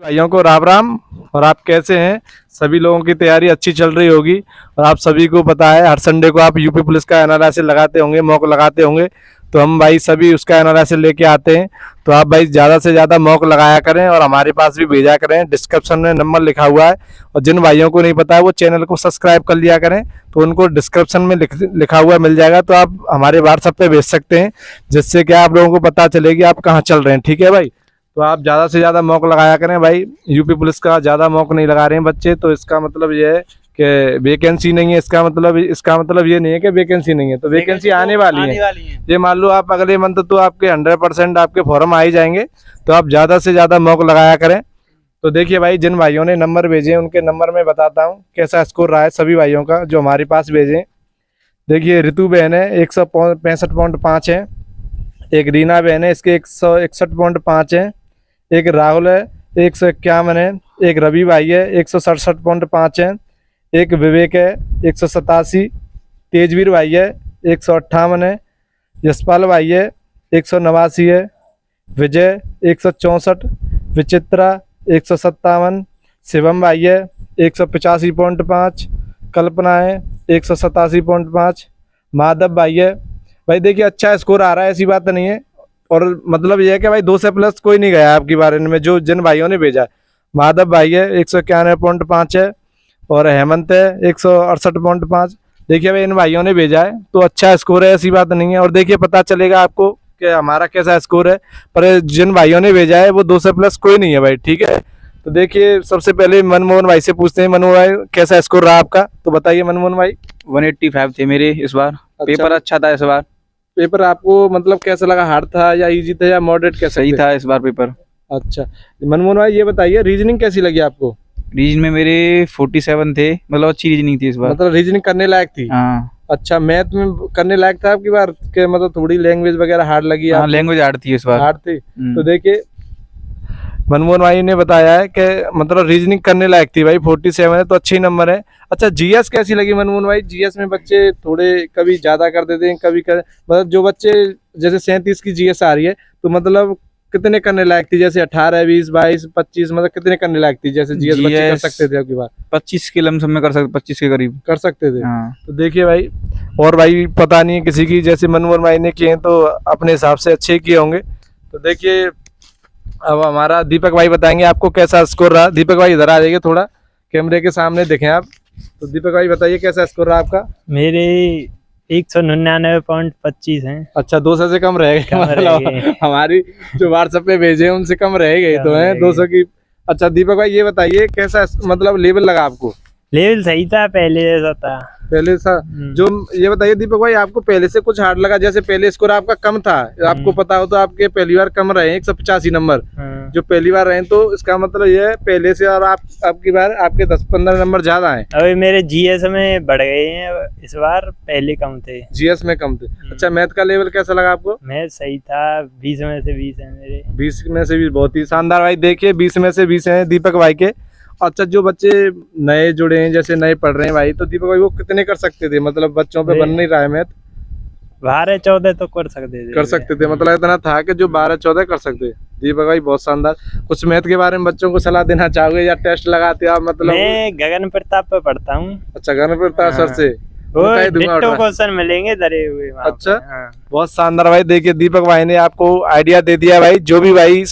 भाइयों को राम राम। और आप कैसे हैं? सभी लोगों की तैयारी अच्छी चल रही होगी। और आप सभी को पता है हर संडे को आप यूपी पुलिस का एनालिसिस लगाते होंगे, मॉक लगाते होंगे। तो हम भाई सभी उसका एनालिसिस लेके आते हैं। तो आप भाई ज़्यादा से ज़्यादा मॉक लगाया करें और हमारे पास भी भेजा करें। डिस्क्रिप्शन में नंबर लिखा हुआ है। और जिन भाइयों को नहीं पता है वो चैनल को सब्सक्राइब कर लिया करें, तो उनको डिस्क्रिप्शन में लिखा हुआ मिल जाएगा। तो आप हमारे व्हाट्सएप पे भेज सकते हैं, जिससे क्या आप लोगों को पता चलेगी आप कहाँ चल रहे हैं। ठीक है भाई? तो आप ज़्यादा से ज़्यादा मॉक लगाया करें भाई। यूपी पुलिस का ज़्यादा मॉक नहीं लगा रहे हैं बच्चे, तो इसका मतलब ये है कि वैकेंसी नहीं है। इसका मतलब ये नहीं है कि वैकेंसी नहीं है, तो वैकेंसी आने वाली है। ये मान लो आप अगले मंथ तो आपके 100% आपके फॉर्म आ ही जाएंगे। तो आप ज़्यादा से ज़्यादा मॉक लगाया करें। तो देखिए भाई, जिन भाइयों ने नंबर भेजे हैं उनके नंबर मैं बताता हूँ कैसा स्कोर रहा है सभी भाइयों का जो हमारे पास भेजे। देखिए, ऋतु बहन है 165.5 है। एक रीना बहन है, इसके 161.5 है। एक राहुल है 151 है। एक रवि भाई है 167.5 है। एक विवेक है 187। तेजवीर भाई है 158 है। यशपाल भाई है 189 है। विजय 164। विचित्रा 157। शिवम भाई है 185.5। कल्पना है 187.5। माधव भाई है। भाई देखिए, अच्छा स्कोर आ रहा है, ऐसी बात नहीं है। और मतलब ये है कि भाई 2 से प्लस कोई नहीं गया आपके बारे में जो जिन भाइयों ने भेजा है। माधव भाई है 191.5 है। और हेमंत है 168.5। देखिए भाई, इन भाइयों ने भेजा है तो अच्छा स्कोर है, ऐसी बात नहीं है। और देखिए, पता चलेगा आपको कि हमारा कैसा स्कोर है। पर जिन भाइयों ने भेजा है वो 2 से प्लस कोई नहीं है भाई। ठीक है? तो देखिए, सबसे पहले मनमोहन भाई से पूछते हैं। मनमोहन भाई, कैसा स्कोर रहा आपका? तो बताइए मनमोहन भाई। 185 थे मेरे इस बार। पेपर अच्छा था इस बार। पेपर आपको मतलब कैसा लगा? हार्ड था या इजी था या मॉडरेट? कैसा सही था इस बार पेपर। अच्छा मनमोहन भाई, ये बताइए रीजनिंग कैसी लगी आपको? रीजन में मेरे 47 थे, मतलब अच्छी रीजनिंग थी इस बार। मतलब रीजनिंग करने लायक थी? हाँ। अच्छा, मैथ में करने लायक था आपकी बार के? मतलब थोड़ी लैंग्वेज वगैरह हार्ड लगी? हाँ, लैंग्वेज हार्ड थी इस बार। हार्ड थी। तो देखिए, मनमोहन भाई ने बताया है कि मतलब रीजनिंग करने लायक थी भाई। 47 है तो अच्छे नंबर है। अच्छा, जीएस कैसी लगी मनमोहन भाई? जीएस में बच्चे थोड़े कभी ज्यादा कर देते हैं, कभी कर मतलब जो बच्चे जैसे 37 की जीएस आ रही है तो मतलब कितने करने लायक थी? जैसे 18, 20, 22, 25 मतलब कितने करने लायक थी? जैसे जीएस बच्चे कर सकते थे आपकी बार? 25 के लमसम में कर सकते, 25 के करीब कर सकते थे। हाँ। तो देखिए भाई, और भाई पता नहीं किसी की, जैसे मनमोहन भाई ने किए हैं तो अपने हिसाब से अच्छे किए होंगे। तो देखिए, अब हमारा दीपक भाई बताएंगे आपको कैसा स्कोर रहा। दीपक भाई इधर आ जाइए, थोड़ा कैमरे के सामने दिखें आप। तो दीपक भाई बताइए कैसा स्कोर रहा आपका? मेरे 199.25 हैं। अच्छा, 200 से कम रह गए मतलब हमारी जो व्हाट्सएप पे भेजे हैं उनसे कम रह गए तो हैं 200 की। अच्छा दीपक भाई, ये बताइए कैसा मतलब लेवल लगा आपको? लेवल सही था, पहले जैसा था। पहले सा जो ये बताइए दीपक भाई, आपको पहले से कुछ हार्ड लगा? जैसे पहले स्कोर आपका कम था, आपको पता हो तो आपके पहली बार कम रहे 185 नंबर जो पहली बार रहे, तो इसका मतलब ये है पहले से और आपकी बार आपके 10-15 नंबर ज्यादा हैं। अभी मेरे जीएस में बढ़ गए हैं इस बार, पहले कम थे। जीएस में कम थे। अच्छा, मैथ का लेवल कैसा लगा आपको? मैथ सही था, 20 में से 20 है मेरे। 20 में से 20, बहुत ही शानदार भाई। देखिए 20 में से 20 हैं दीपक भाई के। अच्छा, जो बच्चे नए जुड़े हैं, जैसे नए पढ़ रहे हैं भाई, तो दीपक भाई वो कितने कर सकते थे? मतलब बच्चों पे बन नहीं रहा है मैथ। 12-14 तो कर सकते थे। मतलब इतना था कि जो 12-14 कर सकते। दीपक भाई बहुत शानदार। कुछ मैथ के बारे में बच्चों को सलाह देना चाहोगे या टेस्ट लगाते आप? मतलब मैं गगन प्रताप पे पढ़ता हूँ। अच्छा, गगन प्रताप सर से क्वेश्चन मिलेंगे धरे हुए। अच्छा, बहुत शानदार भाई। देखिए दीपक भाई ने आपको आइडिया दे दिया भाई। जो भी भाई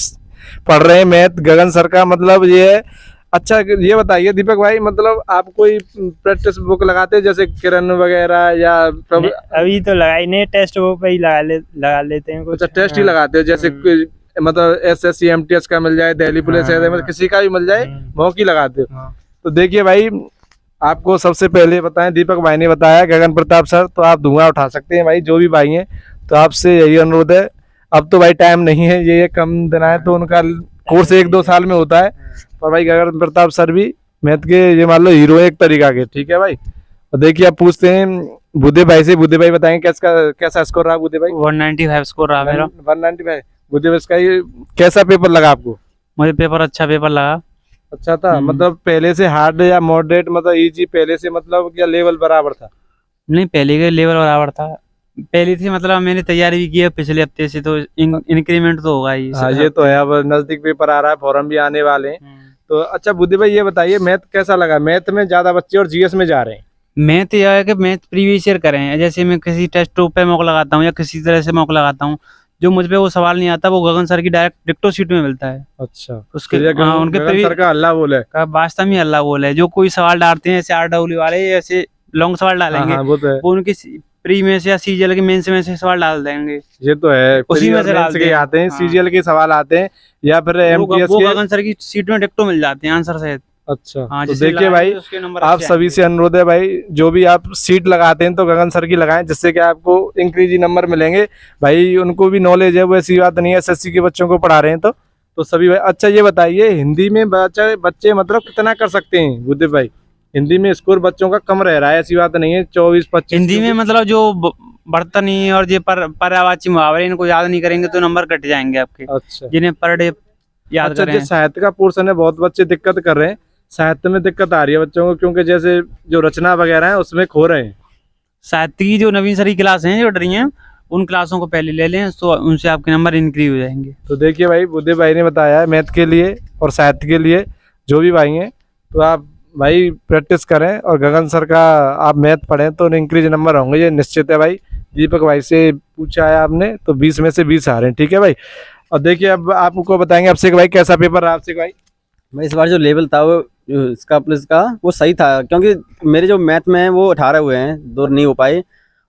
पढ़ रहे हैं मैथ, गगन सर का मतलब ये है। अच्छा, ये बताइए दीपक भाई, मतलब आप कोई प्रैक्टिस बुक लगाते हैं जैसे किरण वगैरह या अभी तो लगाई नहीं, टेस्ट बुक पे ही लगा लेते हैं कुछ। अच्छा, टेस्ट ही लगाते हो? जैसे मतलब SSC MTS का मिल जाए, दिल्ली पुलिस है, मतलब किसी का भी मिल जाए मौक ही लगाते हो। तो देखिए भाई, आपको सबसे पहले बताएं, दीपक भाई ने बताया गगन प्रताप सर, तो आप धुआं उठा सकते हैं भाई। जो भी भाई हैं तो आपसे यही अनुरोध है। अब तो भाई टाइम नहीं है, ये कम दिन है तो उनका कोर्स 1-2 साल में होता है। पर भाई गगन प्रताप सर भी मैथ के ये मान लो हीरो एक तरीका के। ठीक है भाई? और देखिए, आप पूछते हैं बुद्धे भाई से। बुद्धे भाई बताएंगे कैसा स्कोर रहा बुद्धे भाई? 195 स्कोर रहा मेरा। 195। बुद्धे भाई का ये कैसा पेपर लगा आपको? मुझे पेपर अच्छा पेपर लगा। अच्छा था? मतलब पहले से हार्ड या मॉडरेट, मतलब इजी पहले से, मतलब क्या लेवल बराबर था? नहीं, पहले के लेवल बराबर था। पहले से मतलब मैंने तैयारी भी की है पिछले हफ्ते से, तो इंक्रीमेंट तो होगा ही। हाँ, ये तो है। अब नजदीक पेपर आ रहा है, फॉर्म भी आने वाले हैं। तो अच्छा बुद्धि भाई ये बताइए मैथ कैसा लगा? मैथ में ज्यादा बच्चे और जीएस में जा रहे हैं। मैथ यह है कि मैथ प्रीवियस ईयर करें, जैसे मैं किसी टेस्ट पे मौका लगाता हूँ या किसी तरह से मौका लगाता हूँ, जो मुझ पे वो सवाल नहीं आता वो गगन सर की डायरेक्ट डिक्टो शीट में मिलता है। अच्छा उसके तो ये हाँ, उनके गगन सर का अल्लाह बोले का वास्तव में अल्लाह बोल है। जो कोई सवाल डालते हैं ऐसे RW वाले ऐसे लॉन्ग सवाल डालेंगे, हाँ, वो तो है। वो उनकी प्री में से या सीजीएल के मेंस में से सवाल डाल देंगे। ये तो है, उसी में से डालते के हैं। आते हैं, हाँ। सीजीएल के सवाल आते हैं या फिर एमटीएस वो के। गगन सर की सीट में डिक्टो मिल जाते हैं आंसर सहित। अच्छा हाँ, तो जिससे देखिए लगाएंगे भाई तो उसके नंबर आप अच्छे सभी आएंगे। से अनुरोध है भाई, जो भी आप सीट लगाते हैं तो गगन सर की लगाएं, जिससे कि आपको इंक्रीजी नंबर मिलेंगे। भाई उनको भी नॉलेज है, वो ऐसी बात नहीं है, एसएससी के बच्चों को पढ़ा रहे हैं तो सभी भाई। अच्छा ये बताइए हिंदी में बच्चे मतलब कितना कर सकते हैं बुद्धि भाई? हिंदी में स्कोर बच्चों का कम रह रहा है, ऐसी बात नहीं है, 24-25। हिंदी में मतलब जो बर्तनी और ये पर्यायवाची मुहावरे इनको याद नहीं करेंगे तो नंबर कट जाएंगे आपके। अच्छा जिन्हें पर डे याद अच्छा, करें। जो साहित्य का पोर्शन है बहुत बच्चे दिक्कत कर रहे हैं, साहित्य में दिक्कत आ रही है बच्चों को, क्योंकि जैसे जो रचना वगैरह है उसमें खो रहे हैं। साहित्य की जो नवीन सारी क्लास हैं जो डर रही हैं, उन क्लासों को पहले ले लें तो उनसे आपके नंबर इंक्रीज हो जाएंगे। तो देखिए भाई बुद्धि भाई ने बताया है मैथ के लिए और साहित्य के लिए, जो भी भाई हैं तो आप भाई प्रैक्टिस करें और गगन सर का आप मैथ पढ़ें तो इंक्रीज नंबर होंगे, ये निश्चित है भाई। दीपक भाई से पूछा है आपने तो 20 में से 20 आ रहे हैं, ठीक है भाई। और देखिए अब आपको बताएंगे अभिषेक भाई कैसा पेपर रहा अभिषेक भाई? मैं इस बार जो लेवल था वो इसका प्लस का वो सही था, क्योंकि मेरे जो मैथ में हैं वो 18 हुए हैं, 2 नहीं हो पाए,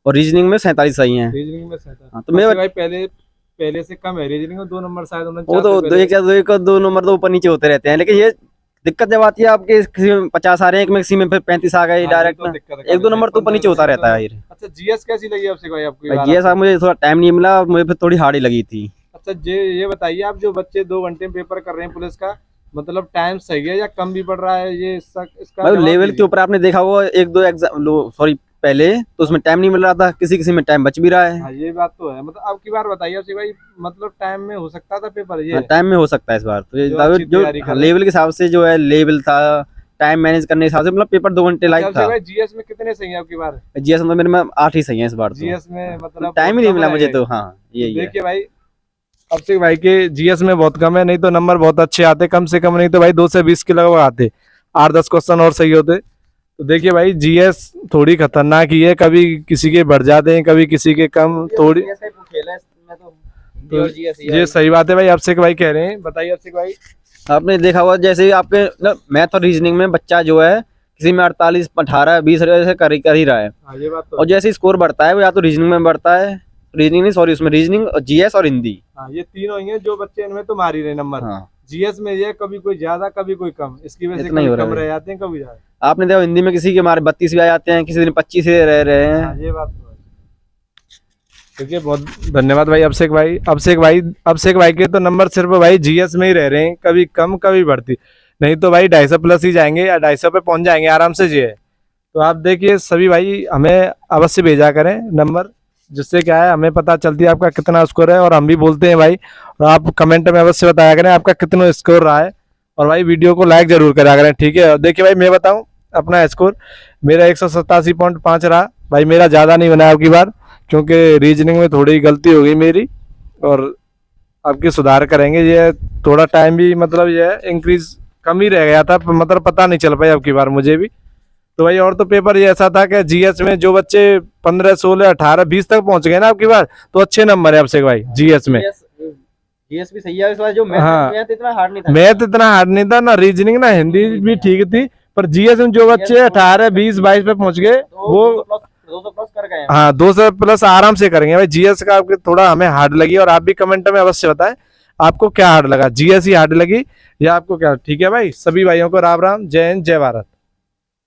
और रीजनिंग में 47 सही हैं। रीजनिंग में सही था। हाँ, तो मैं भाई पहले से कम है रीजनिंग में, 2 नंबर शायद उन्होंने वो तो दो नंबर तो ऊपर नीचे होते रहते हैं, लेकिन ये दिक्कत जब आती है आपके किसी में 50 आ रहे हैं, एक में किसी में फिर 35 आ गए डायरेक्ट ना, 1-2 नंबर तो ऊपर नीचे होता रहता है। अच्छा जीएस कैसी लगी अभिषेक भाई आपको? ये साहब मुझे थोड़ा टाइम नहीं मिला, मुझे फिर थोड़ी हार्ड ही लगी थी। अच्छा ये बताइए आप जो बच्चे 2 घंटे में पेपर कर रहे हैं पुलिस का, मतलब टाइम सही है या कम भी पड़ रहा है? ये इसका लेवल के ऊपर आपने देखा होगा 1-2 एग्जाम सॉरी पहले तो उसमें टाइम नहीं मिल रहा था, किसी में टाइम बच भी रहा है। हाँ ये बात तो है, मतलब अब की बार बताइए अभिषेक भाई, मतलब टाइम में हो सकता था पेपर? ये टाइम में हो सकता है इस बार, तो जो लेवल के हिसाब से जो है लेवल था, टाइम मैनेज करने के हिसाब से मतलब पेपर 2 घंटे लाइक था। जीएस में कितने सही है आपकी बार? जीएस में मेरे में 8 ही सही है इस बार। जीएस में मतलब टाइम ही नहीं मिला मुझे, तो हाँ यही है। देखिए भाई अभिषेक भाई के जीएस में बहुत कम है, नहीं तो नंबर बहुत अच्छे आते, कम से कम नहीं तो भाई 2 से 20 के लगभग आते, 8-10 क्वेश्चन और सही होते। तो देखिए भाई जीएस थोड़ी खतरनाक ही है, कभी किसी के बढ़ जाते हैं कभी किसी के कम थोड़ी। तो ये सही बात है भाई, अभिषेक भाई कह रहे हैं। बताइए अभिषेक भाई। आपने देखा हुआ जैसे आपके मैथ और रीजनिंग में बच्चा जो है किसी में 48, 18, 20 ऐसे कर ही रहा है। ये बात तो और जैसे स्कोर बढ़ता है वो या तो रीजनिंग में बढ़ता है, रीजनिंग नहीं सॉरी उसमें रीजनिंग और जीएस और हिंदी। ये तीनों ही हैं जो बच्चे इनमें तो मार ही रहे नंबर। हाँ। जीएस में ये कभी कोई ज्यादा कभी कोई कम, इसकी वजह से इतना ही हो कभी रहा कम है। रह जाते हैं कभी ज्यादा। आपने देखा हिंदी में किसी के हमारे 32 भी आ जाते हैं, किसी दिन 25 से रह रहे हैं। ये बात तो है। देखिए बहुत धन्यवाद भाई अभिषेक भाई। अभिषेक भाई के तो नंबर सिर्फ भाई जीएस में ही रह रहे हैं, कभी कम कभी बढ़ती, नहीं तो भाई 250 प्लस ही जाएंगे या 250 पे पहुंच जाएंगे आराम से जी है। तो आप देखिए सभी भाई हमें अवश्य भेजा करें नंबर, जिससे क्या है हमें पता चलती है आपका कितना स्कोर है, और हम भी बोलते हैं भाई, और आप कमेंट में अवश्य बताया करें आपका कितना स्कोर रहा है, और भाई वीडियो को लाइक जरूर करा करें, ठीक है। देखिए भाई मैं बताऊं अपना स्कोर, मेरा 187.5 रहा भाई, मेरा ज़्यादा नहीं बना आपकी बार, क्योंकि रीजनिंग में थोड़ी गलती हो गई मेरी, और आपकी सुधार करेंगे। ये थोड़ा टाइम भी मतलब ये इंक्रीज कम ही रह गया था, मतलब पता नहीं चल पाया आपकी बार मुझे भी। तो भाई और तो पेपर ये ऐसा था कि जीएस में जो बच्चे 15, 16, 18, 20 तक पहुंच गए ना आपकी बार, तो अच्छे नंबर है अभिषेक भाई जीएस में। जीएस भी सही है इस बार, जो मैथ इतना हार्ड नहीं था। मैथ इतना हार्ड नहीं था ना, रीजनिंग ना हिंदी भी ठीक थी, पर जीएस में जो बच्चे 18, 20, 22 पे पहुंच गए वो 200 प्लस कर गए। हाँ 200 प्लस आराम से करेंगे भाई। जीएस का आपके थोड़ा हमें हार्ड लगी, और आप भी कमेंट में अवश्य बताएं आपको क्या हार्ड लगा, जीएस ही हार्ड लगी या आपको क्या। ठीक है भाई, सभी भाइयों को राम राम, जय हिंद, जय भारत।